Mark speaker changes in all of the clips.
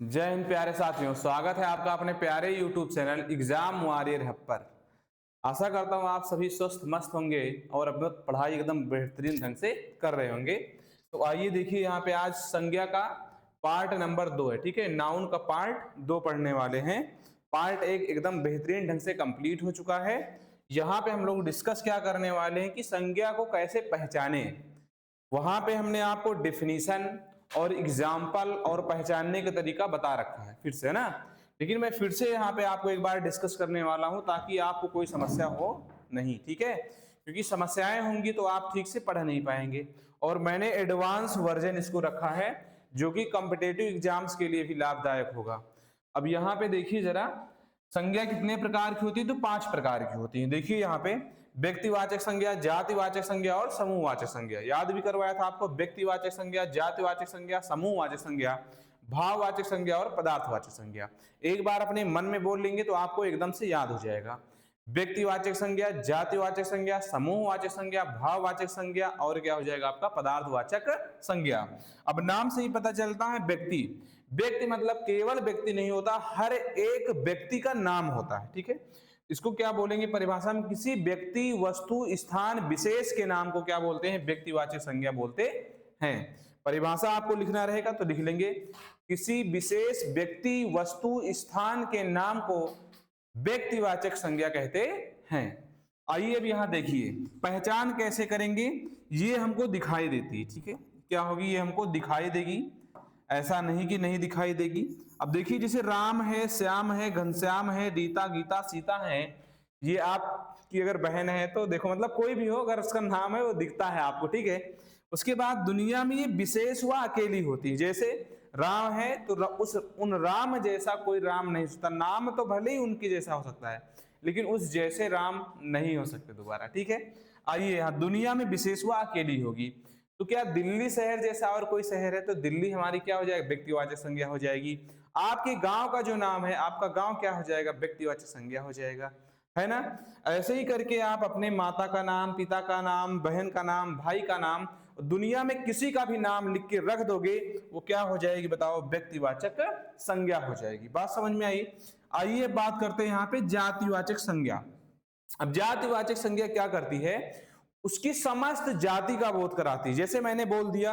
Speaker 1: जय हिंद प्यारे साथियों, स्वागत है आपका अपने प्यारे YouTube channel exam warrior hub पर। आशा करता हूँ आप सभी स्वस्थ मस्त होंगे और अपनी पढ़ाई एकदम बेहतरीन ढंग से कर रहे होंगे। तो आइए देखिए, यहाँ पे आज संज्ञा का पार्ट नंबर 2 है। ठीक है, नाउन का पार्ट 2 पढ़ने वाले हैं। पार्ट 1 एकदम बेहतरीन ढंग से कंप्लीट हो चुका है। यहाँ पे हम लोग डिस्कस क्या करने वाले हैं कि संज्ञा को कैसे पहचाने। वहां पे हमने आपको डिफिनीशन और एग्जाम्पल और पहचानने का तरीका बता रखा है फिर से, है ना। लेकिन मैं फिर से यहाँ पे आपको एक बार डिस्कस करने वाला हूं ताकि आपको कोई समस्या हो नहीं। ठीक है, क्योंकि समस्याएं होंगी तो आप ठीक से पढ़ नहीं पाएंगे। और मैंने एडवांस वर्जन इसको रखा है जो कि कॉम्पिटेटिव एग्जाम्स के लिए भी लाभदायक होगा। अब यहाँ पे देखिए जरा, संज्ञा कितने प्रकार की होती है? तो 5 प्रकार की होती है। देखिए यहाँ पे व्यक्तिवाचक संज्ञा, जातिवाचक संज्ञा और समूहवाचक संज्ञा। याद भी करवाया था आपको, व्यक्तिवाचक संज्ञा, जातिवाचक संज्ञा, समूहवाचक संज्ञा, भाववाचक संज्ञा और पदार्थवाचक संज्ञा। एक बार अपने मन में बोल लेंगे तो आपको एकदम से याद हो जाएगा। व्यक्तिवाचक संज्ञा, जातिवाचक संज्ञा, समूहवाचक संज्ञा, भाववाचक संज्ञा और क्या हो जाएगा आपका पदार्थवाचक संज्ञा। अब नाम से ही पता चलता है व्यक्ति। व्यक्ति मतलब केवल व्यक्ति नहीं होता, हर एक व्यक्ति का नाम होता है। ठीक है, इसको क्या बोलेंगे परिभाषा में? किसी व्यक्ति, वस्तु, स्थान विशेष के नाम को क्या बोलते हैं? व्यक्तिवाचक संज्ञा बोलते हैं। परिभाषा आपको लिखना रहेगा तो लिख लेंगे, किसी विशेष व्यक्ति, वस्तु, स्थान के नाम को व्यक्तिवाचक संज्ञा कहते हैं। आइए अब यहां देखिए, पहचान कैसे करेंगे ये हमको दिखाई देती है। ठीक है, क्या होगी? ये हमको दिखाई देगी, ऐसा नहीं कि नहीं दिखाई देगी। अब देखिए, जैसे राम है, श्याम है, घनश्याम है, रीता, गीता, सीता है। ये आपकी अगर बहन है तो देखो, मतलब कोई भी हो अगर उसका नाम है वो दिखता है आपको। ठीक है, उसके बाद दुनिया में ये विशेष व अकेली होती है। जैसे राम है तो उन राम जैसा कोई राम नहीं हो सकता। नाम तो भले ही उनके जैसा हो सकता है लेकिन उस जैसे राम नहीं हो सकते दोबारा। ठीक है, आइए यहाँ दुनिया में विशेष व अकेली होगी। तो क्या दिल्ली शहर जैसा और कोई शहर है? तो दिल्ली हमारी क्या हो जाएगी? व्यक्तिवाचक संज्ञा हो जाएगी। आपके गांव का जो नाम है, आपका गांव क्या हो जाएगा? व्यक्तिवाचक संज्ञा हो जाएगा, है ना। ऐसे ही करके आप अपने माता का नाम, पिता का नाम, बहन का नाम, भाई का नाम, दुनिया में किसी का भी नाम लिख के रख दोगे, वो क्या हो जाएगी बताओ? व्यक्तिवाचक संज्ञा हो जाएगी। बात समझ में आई? आइए बात करते हैं यहाँ पे जातिवाचक संज्ञा। अब जातिवाचक संज्ञा क्या करती है? उसकी समस्त जाति का बोध कराती है। जैसे मैंने बोल दिया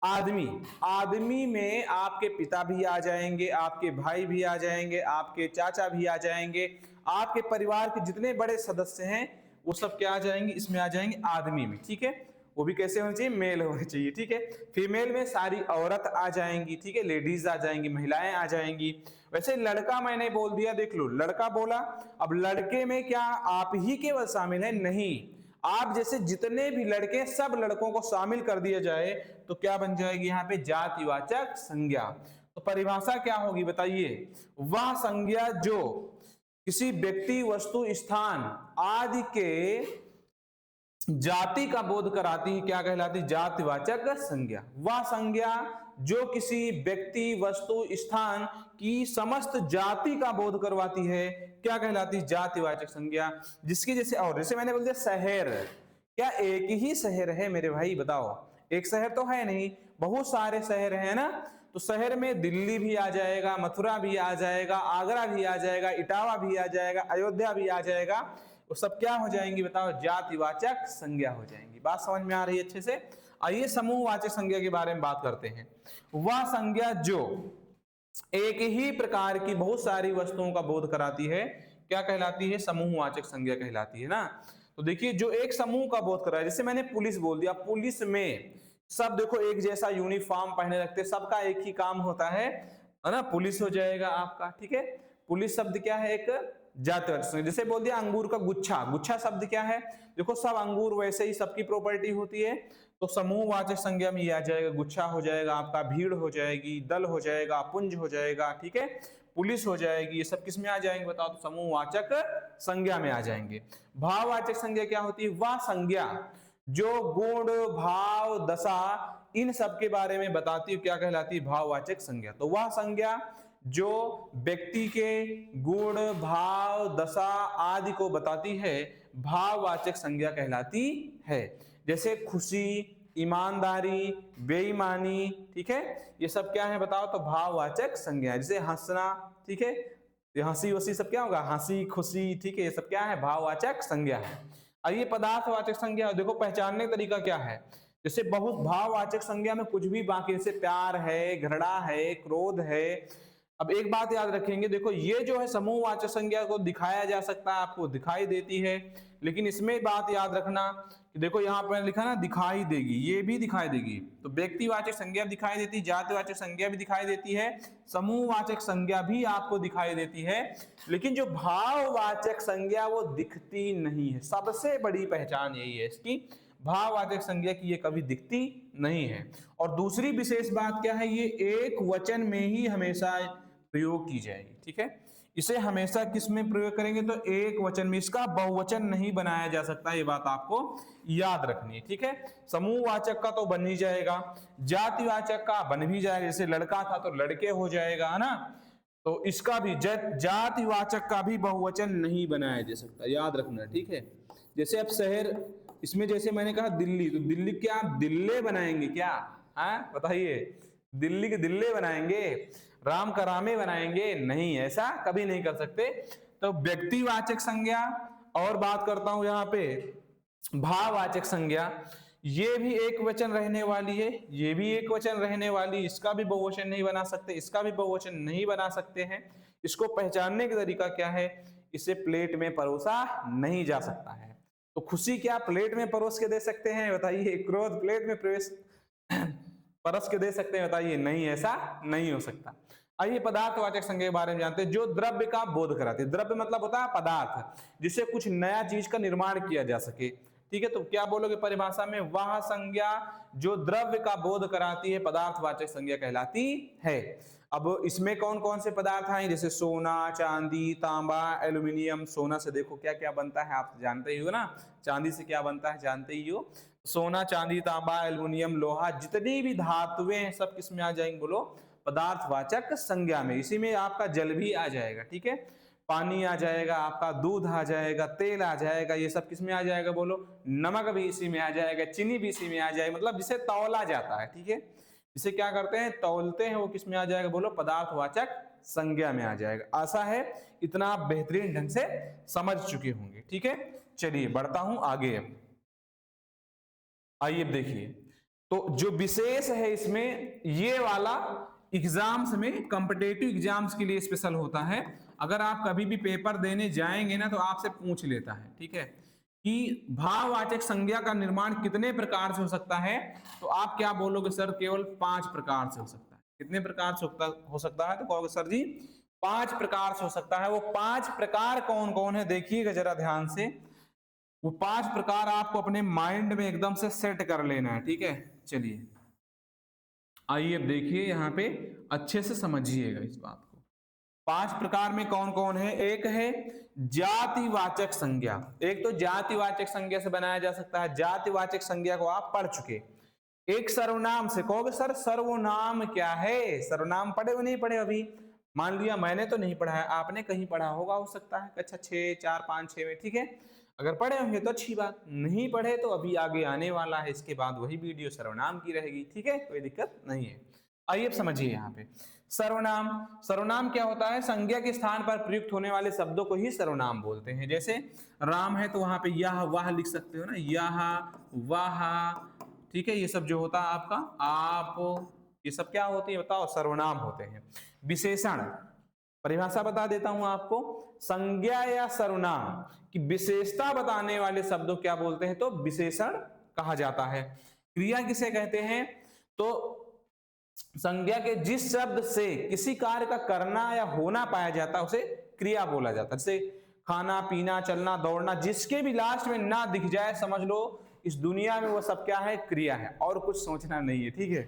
Speaker 1: आदमी, आदमी में आपके पिता भी आ जाएंगे, आपके भाई भी आ जाएंगे, आपके चाचा भी आ जाएंगे, आपके परिवार के जितने बड़े सदस्य हैं वो सब क्या आ जाएंगे? इसमें आ जाएंगे आदमी में। ठीक है, वो भी कैसे होने चाहिए? मेल होने चाहिए। ठीक है, फीमेल में सारी औरत आ जाएंगी। ठीक है, लेडीज आ जाएंगी, महिलाएं आ जाएंगी। वैसे लड़का मैंने बोल दिया, देख लो लड़का बोला। अब लड़के में क्या आप ही केवल शामिल है? नहीं, आप जैसे जितने भी लड़के, सब लड़कों को शामिल कर दिया जाए तो क्या बन जाएगी यहाँ पे? जातिवाचक संज्ञा। तो परिभाषा क्या होगी बताइए? वह संज्ञा जो किसी व्यक्ति, वस्तु, स्थान आदि के जाति का बोध कराती है क्या कहलाती? जातिवाचक संज्ञा। वह संज्ञा जो किसी व्यक्ति, वस्तु, स्थान की समस्त जाति का बोध करवाती है क्या कहलाती? जातिवाचक संज्ञा। जिसकी जैसे, और जैसे मैंने बोल दिया शहर, क्या एक ही शहर है मेरे भाई? बताओ, एक शहर तो है नहीं, बहुत सारे शहर हैं ना। तो शहर में दिल्ली भी आ जाएगा, मथुरा भी आ जाएगा, आगरा भी आ जाएगा, इटावा भी आ जाएगा, अयोध्या भी आ जाएगा। वो सब क्या हो जाएंगी बताओ? जातिवाचक संज्ञा हो जाएंगी। बात समझ में आ रही है अच्छे से? आइए समूहवाचक संज्ञा के बारे में बात करते हैं। वह संज्ञा जो एक ही प्रकार की बहुत सारी वस्तुओं का बोध कराती है क्या कहलाती है? समूहवाचक संज्ञा कहलाती है ना। तो देखिए, जो एक समूह का बोध कर रहा है, जैसे मैंने पुलिस बोल दिया, पुलिस में सब देखो एक जैसा यूनिफॉर्म पहने रखते, सबका एक ही काम होता है ना। पुलिस हो जाएगा आपका। ठीक है, पुलिस शब्द क्या है? एक जातिवाचक संज्ञा। जैसे बोल दिया अंगूर का गुच्छा, गुच्छा शब्द क्या है? देखो सब अंगूर वैसे ही सबकी प्रॉपर्टी होती है, तो समूहवाचक संज्ञा में ये आ जाएगा। गुच्छा हो जाएगा आपका, भीड़ हो जाएगी, दल हो जाएगा, पुंज हो जाएगा। ठीक है, पुलिस हो जाएगी। ये सब किस में आ जाएंगे बताओ? तो समूहवाचक संज्ञा में आ जाएंगे। भाववाचक संज्ञा क्या होती है? वह संज्ञा जो गुण, भाव, दशा इन सब के बारे में बताती है क्या कहलाती है? भाववाचक संज्ञा। तो वह संज्ञा जो व्यक्ति के गुण, भाव, दशा आदि को बताती है भाववाचक संज्ञा कहलाती है। जैसे खुशी, ईमानदारी, बेईमानी, ठीक है, ये सब क्या है बताओ, तो भाववाचक संज्ञा है। जैसे हंसना, ठीक है, ये हंसी वसी सब क्या होगा, हंसी खुशी, ठीक है, ये सब क्या है, भाववाचक संज्ञा है। आइए पदार्थवाचक संज्ञा, देखो पहचानने का तरीका क्या है। जैसे बहुत भाववाचक संज्ञा में कुछ भी बाकी, जैसे प्यार है, घृणा है, क्रोध है। अब एक बात याद रखेंगे, देखो ये जो है समूहवाचक संज्ञा को दिखाया जा सकता है, आपको दिखाई देती है, लेकिन इसमें बात याद रखना कि देखो यहाँ पर लिखा ना दिखाई देगी, ये भी दिखाई देगी, तो व्यक्तिवाचक संज्ञा भी दिखाई देती है, जातिवाचक संज्ञा भी दिखाई देती है, समूहवाचक संज्ञा भी आपको दिखाई देती है, लेकिन जो भाववाचक संज्ञा वो दिखती नहीं है। सबसे बड़ी पहचान यही है इसकी, भाववाचक संज्ञा की ये कभी दिखती नहीं है। और दूसरी विशेष बात क्या है, ये एक वचन में ही हमेशा प्रयोग की जाएगी, ठीक है, इसे हमेशा किस में प्रयोग करेंगे, तो एक वचन में, इसका बहुवचन नहीं बनाया जा सकता, ये बात आपको याद रखनी है, ठीक है। समूहवाचक का तो बन ही जाएगा, जातिवाचक का बन भी जाएगा, जैसे लड़का था तो लड़के हो जाएगा, है ना, तो इसका भी जातिवाचक का भी बहुवचन नहीं बनाया जा सकता, याद रखना, ठीक है। जैसे अब शहर, इसमें जैसे मैंने कहा दिल्ली, तो दिल्ली क्या दिल्ले बनाएंगे क्या, हाँ बताइए, दिल्ली के दिल्ले बनाएंगे, राम का रामे बनाएंगे, नहीं, ऐसा कभी नहीं कर सकते। तो व्यक्तिवाचक संज्ञा, और बात करता हूं यहाँ पे भाववाचक संज्ञा, ये भी एक वचन रहने वाली है, ये भी एक वचन रहने वाली, इसका भी बहुवचन नहीं बना सकते, इसका भी बहुवचन नहीं बना सकते हैं। इसको पहचानने का तरीका क्या है, इसे प्लेट में परोसा नहीं जा सकता है। तो खुशी क्या प्लेट में परोस के दे सकते हैं, बताइए, क्रोध प्लेट में प्रवेश परस के दे सकते हैं, बताइए, नहीं, ऐसा नहीं हो सकता। आइए पदार्थवाचक संज्ञा के बारे में जानते हैं, जो द्रव्य का बोध कराती है। द्रव्य मतलब होता है पदार्थ, जिससे कुछ नया चीज का निर्माण किया जा सके, ठीक है, तो क्या बोलोगे परिभाषा में, वह संज्ञा जो द्रव्य का बोध कराती है पदार्थवाचक संज्ञा कहलाती है। अब इसमें कौन कौन से पदार्थ आए, जैसे सोना, चांदी, तांबा, एल्यूमिनियम। सोना से देखो क्या क्या बनता है, आप जानते ही हो ना, चांदी से क्या बनता है जानते ही हो। सोना, चांदी, तांबा, एल्यूमिनियम, लोहा, जितनी भी धातुएं हैं सब किसमें आ जाएंगे, बोलो पदार्थवाचक संज्ञा में। इसी में आपका जल भी आ जाएगा, ठीक है, पानी आ जाएगा, आपका दूध आ जाएगा, तेल आ जाएगा, ये सब किसमें आ जाएगा, बोलो नमक भी इसी में आ जाएगा, चीनी भी इसी में आ जाएगा, मतलब जिसे तौला जाता है, ठीक है, इसे क्या करते हैं तौलते हैं, वो किसमें आ जाएगा, बोलो पदार्थवाचक संज्ञा में आ जाएगा। आशा है इतना आप बेहतरीन ढंग से समझ चुके होंगे, ठीक है। चलिए बढ़ता हूं आगे। अब आइए देखिए, तो जो विशेष है इसमें, ये वाला एग्जाम्स में, कॉम्पिटिटिव एग्जाम्स के लिए स्पेशल होता है। अगर आप कभी भी पेपर देने जाएंगे ना तो आपसे पूछ लेता है, ठीक है, कि भाववाचक संज्ञा का निर्माण कितने प्रकार से हो सकता है, तो आप क्या बोलोगे, सर केवल 5 प्रकार से हो सकता है। कितने प्रकार से हो सकता है, तो कहोगे सर जी 5 प्रकार से हो सकता है। वो 5 प्रकार कौन कौन है, देखिएगा जरा ध्यान से। वो 5 प्रकार आपको अपने माइंड में एकदम से सेट कर लेना है, ठीक है। चलिए आइए अब देखिए, यहाँ पे अच्छे से समझिएगा इस बात को। 5 प्रकार में कौन कौन है, एक है जातिवाचक संज्ञा। एक तो जातिवाचक संज्ञा से बनाया जा सकता है, जातिवाचक संज्ञा को आप पढ़ चुके। एक सर्वनाम से, कहोगे सर सर्वनाम क्या है, सर्वनाम पढ़े हो नहीं पढ़े अभी, मान लिया मैंने तो नहीं पढ़ा है, आपने कहीं पढ़ा होगा, हो सकता है कक्षा 6, 4, 5, 6 में, ठीक है। अगर पढ़े होंगे तो अच्छी बात, नहीं पढ़े तो अभी आगे आने वाला है, इसके बाद वही वीडियो सर्वनाम की रहेगी, ठीक है, कोई दिक्कत नहीं है। आइए अब समझिए यहाँ पे सर्वनाम। सर्वनाम क्या होता है, संज्ञा के स्थान पर प्रयुक्त होने वाले शब्दों को ही सर्वनाम बोलते हैं। जैसे राम है तो वहां पे यह वह लिख सकते हो ना, यह वह, ठीक है, ये सब जो होता है आपका, आप, ये सब क्या होती है बताओ, सर्वनाम होते हैं। विशेषण, परिभाषा बता देता हूं आपको, संज्ञा या सर्वनाम की विशेषता बताने वाले शब्द क्या बोलते हैं, तो विशेषण कहा जाता है। क्रिया किसे कहते हैं, तो संज्ञा के जिस शब्द से किसी कार्य का करना या होना पाया जाता है उसे क्रिया बोला जाता है। जैसे खाना, पीना, चलना, दौड़ना, जिसके भी लास्ट में ना दिख जाए समझ लो इस दुनिया में वो सब क्या है, क्रिया है, और कुछ सोचना नहीं है, ठीक है।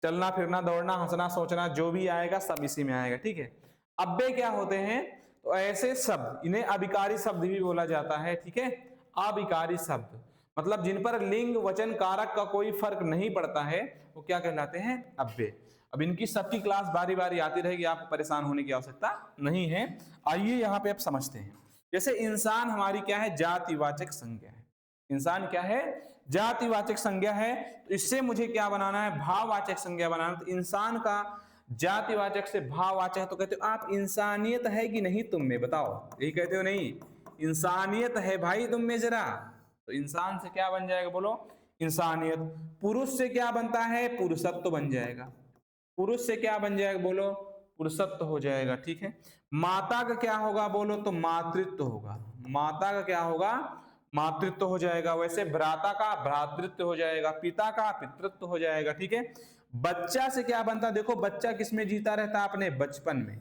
Speaker 1: चलना, फिरना, दौड़ना, हंसना, सोचना, जो भी आएगा सब इसी में आएगा, ठीक है। अव्यय क्या होते हैं, तो ऐसे शब्द, इन्हें अभिकारी शब्द भी बोला जाता है, ठीक है। अभिकारी शब्द मतलब जिन पर लिंग, वचन, कारक का कोई फर्क नहीं पड़ता है, वो क्या कहलाते हैं, अव्यय। अब इनकी सबकी क्लास बारी बारी आती रहेगी, आपको परेशान होने की आवश्यकता नहीं है। आइए यहाँ पे आप समझते हैं। जैसे इंसान हमारी क्या है, जातिवाचक संज्ञा है। इंसान क्या है, जातिवाचक संज्ञा है, तो इससे मुझे क्या बनाना है, भाववाचक संज्ञा बनाना। तो इंसान का जातिवाचक से भाववाचक, तो कहते हो आप इंसानियत है कि नहीं तुम में, बताओ, यही कहते हो नहीं, इंसानियत है भाई तुम में जरा, तो इंसान से क्या बन जाएगा, बोलो इंसानियत। पुरुष से क्या बनता है, पुरुषत्व बन जाएगा, पुरुष से क्या बन जाएगा, बोलो पुरुषत्व हो जाएगा, ठीक है। माता का क्या होगा, बोलो तो मातृत्व होगा, माता का क्या होगा, मातृत्व हो जाएगा। वैसे भ्राता का भ्रातृत्व हो जाएगा, पिता का पितृत्व हो जाएगा, ठीक है। बच्चा से क्या बनता, देखो बच्चा किस में जीता रहता है, अपने बचपन में,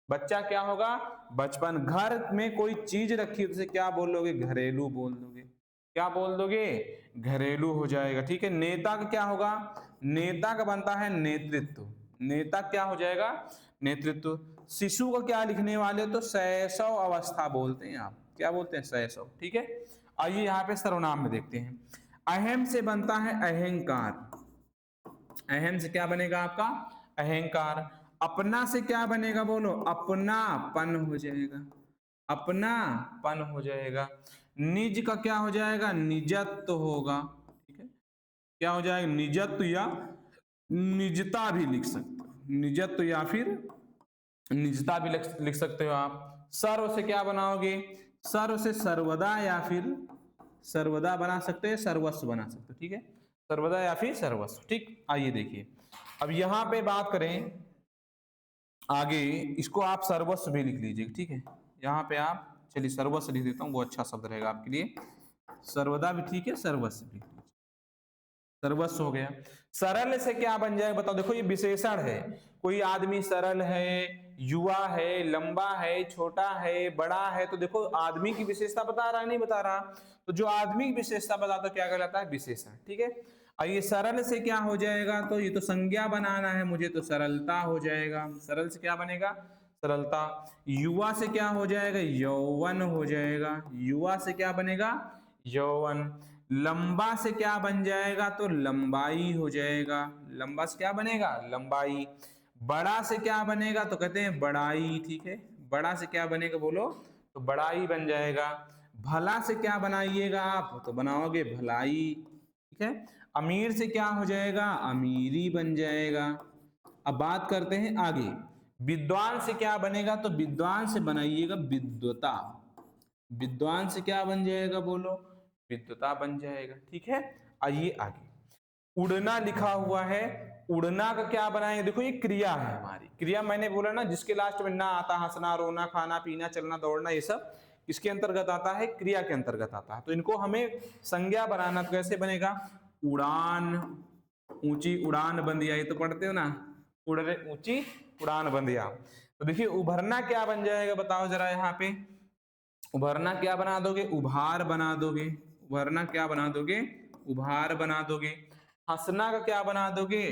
Speaker 1: बच्चा क्या होगा, बचपन। घर में कोई चीज रखी है, उसे क्या बोल लोगे, घरेलू बोल दोगे, क्या बोल दोगे, घरेलू हो जाएगा, ठीक है। नेता का क्या होगा, नेता का बनता है नेतृत्व, नेता क्या हो जाएगा, नेतृत्व। शिशु को क्या लिखने वाले, तो शैशव अवस्था बोलते हैं आप, क्या बोलते हैं, शैशव, ठीक है। आइए यहाँ पे सर्वनाम में देखते हैं। अहम से बनता है अहंकार, अहम से क्या बनेगा आपका, अहंकार। अपना से क्या बनेगा, बोलो अपनापन हो जाएगा, अपनापन हो जाएगा। निज का क्या हो जाएगा, निजत्व होगा, ठीक है, क्या हो जाएगा, निजत्व या निजता भी लिख सकते हो, निजत्व या फिर निजता भी लिख सकते हो आप। सर्व से क्या बनाओगे, सर्व से सर्वदा या फिर सर्वदा बना सकते हैं, सर्वस्व बना सकते हो, ठीक है, सर्वदा या फिर सर्वस्व, ठीक। आइए देखिए, अब यहां पे बात करें आगे, इसको आप सर्वस्व भी लिख लीजिए, ठीक है। यहाँ पे आप, चलिए सर्वस्व लिख देता हूँ, वो अच्छा शब्द रहेगा आपके लिए, सर्वदा भी ठीक है, सर्वस्व भी, सर्वस्व हो गया। सरल से क्या बन जाएगा, बताओ, देखो ये विशेषण है, कोई आदमी सरल है, युवा है, लंबा है, छोटा है, बड़ा है, तो देखो आदमी की विशेषता बता रहा है, नहीं बता रहा, तो जो आदमी की विशेषता बताता क्या कहलाता है, विशेषण, ठीक है। और ये सरल से क्या हो जाएगा, तो ये तो संज्ञा बनाना है मुझे, तो सरलता हो जाएगा, सरल से क्या बनेगा, सरलता। युवा से क्या हो जाएगा, यौवन हो जाएगा, युवा से क्या बनेगा, यौवन। लंबा से क्या बन जाएगा, तो लंबाई हो जाएगा, लंबा से क्या बनेगा, लंबाई। बड़ा से क्या बनेगा, तो कहते हैं बड़ाई, ठीक है, बड़ा से क्या बनेगा, बोलो तो बड़ाई बन जाएगा। भला से क्या बनाइएगा आप, तो बनाओगे भलाई, ठीक है। अमीर से क्या हो जाएगा, अमीरी बन जाएगा। अब बात करते हैं आगे, विद्वान से क्या बनेगा, तो विद्वान से बनाइएगा विद्वता, विद्वान से क्या बन जाएगा, बोलो विद्वता बन जाएगा, ठीक है। आइए आगे, उड़ना लिखा हुआ है, उड़ना का क्या बनाएंगे, देखो ये क्रिया है हमारी, क्रिया मैंने बोला ना, जिसके लास्ट में ना आता, हंसना, रोना, खाना, पीना, चलना, दौड़ना, ये सब इसके अंतर्गत आता है, क्रिया के अंतर्गत आता है, तो इनको हमें संज्ञा बनाना, तो कैसे बनेगा, उड़ान, ऊंची उड़ान बंदिया, ये तो पढ़ते हो ना, उड़ रहे ऊंची उड़ान बंदिया। तो देखिए उभरना क्या बन जाएगा, बताओ जरा, यहाँ पे उभरना क्या बना दोगे, उभार बना दोगे, उभरना क्या बना दोगे, उभार बना दोगे। हंसना का क्या बना दोगे,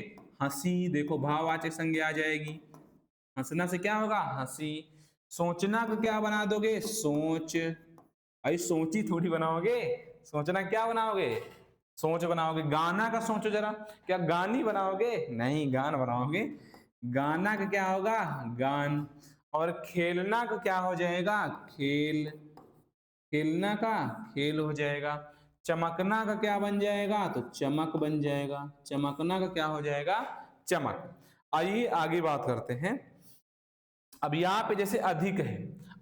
Speaker 1: हंसी, देखो भाववाचक संज्ञा आ जाएगी, हंसना से क्या होगा, हंसी। सोचना का क्या बना दोगे, सोच, अरे सोची थोड़ी बनाओगे, सोचना क्या बनाओगे, सोच बनाओगे। गाना का सोचो जरा, क्या गानी बनाओगे, नहीं गान बनाओगे, गाना का क्या होगा, गान। और खेलना का क्या हो जाएगा, खेल, खेलना का खेल हो जाएगा। चमकना का क्या बन जाएगा, तो चमक बन जाएगा, चमकना का क्या हो जाएगा, चमक। आइए आगे बात करते हैं। अब यहाँ पे जैसे अधिक है,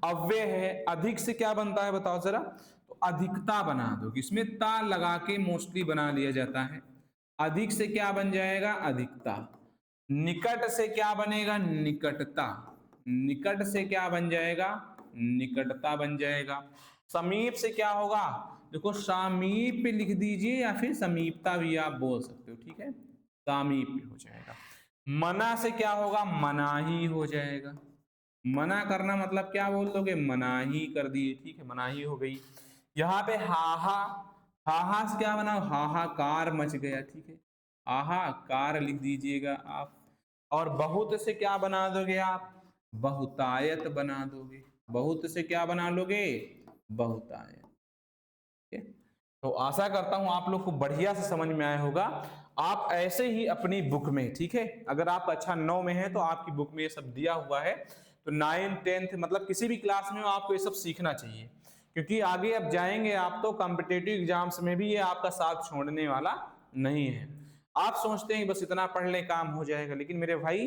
Speaker 1: अव्यय है, अधिक से क्या बनता है बताओ जरा, तो अधिकता बना दो, इसमें ता लगा के मोस्टली बना लिया जाता है। अधिक से क्या बन जाएगा, अधिकता। निकट से क्या बनेगा, निकटता, निकट से क्या बन जाएगा, निकटता बन जाएगा। समीप से क्या होगा, देखो सामीप लिख दीजिए या फिर समीपता भी आप बोल सकते हो, ठीक है, सामीप हो जाएगा। मना से क्या होगा, मनाही हो जाएगा, मना करना मतलब क्या बोल दोगे, मनाही कर दिए, ठीक है, मनाही हो गई। यहाँ पे हाहा, हाहा से क्या बनाओ, हाहाकार मच गया, ठीक है, हाहाकार लिख दीजिएगा आप। और बहुत से क्या बना दोगे आप, बहुतायत बना दोगे, बहुत से क्या बना लोगे, बहुतायत, ठीक है। तो आशा करता हूं आप लोग को बढ़िया से समझ में आया होगा। आप ऐसे ही अपनी बुक में, ठीक है, अगर आप कक्षा 9 में है तो आपकी बुक में ये सब दिया हुआ है, तो 9, 10 मतलब किसी भी क्लास में आपको ये सब सीखना चाहिए, क्योंकि आगे अब जाएंगे आप तो कॉम्पिटेटिव एग्जाम्स में भी ये आपका साथ छोड़ने वाला नहीं है। आप सोचते हैं बस इतना पढ़ ले काम हो जाएगा, लेकिन मेरे भाई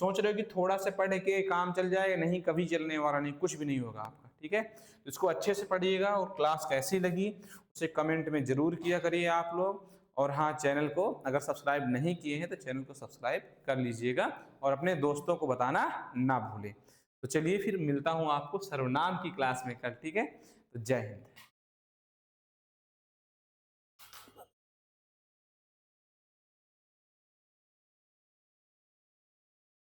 Speaker 1: सोच रहे हो कि थोड़ा से पढ़ के काम चल जाएगा, नहीं, कभी चलने वाला नहीं, कुछ भी नहीं होगा आपका। ठीक है, तो इसको अच्छे से पढ़िएगा और क्लास कैसी लगी उसे कमेंट में जरूर किया करिए आप लोग। और हाँ, चैनल को अगर सब्सक्राइब नहीं किए हैं तो चैनल को सब्सक्राइब कर लीजिएगा और अपने दोस्तों को बताना ना भूलें। तो चलिए फिर मिलता हूँ आपको सर्वनाम की क्लास में कल। ठीक है, तो जय हिंद।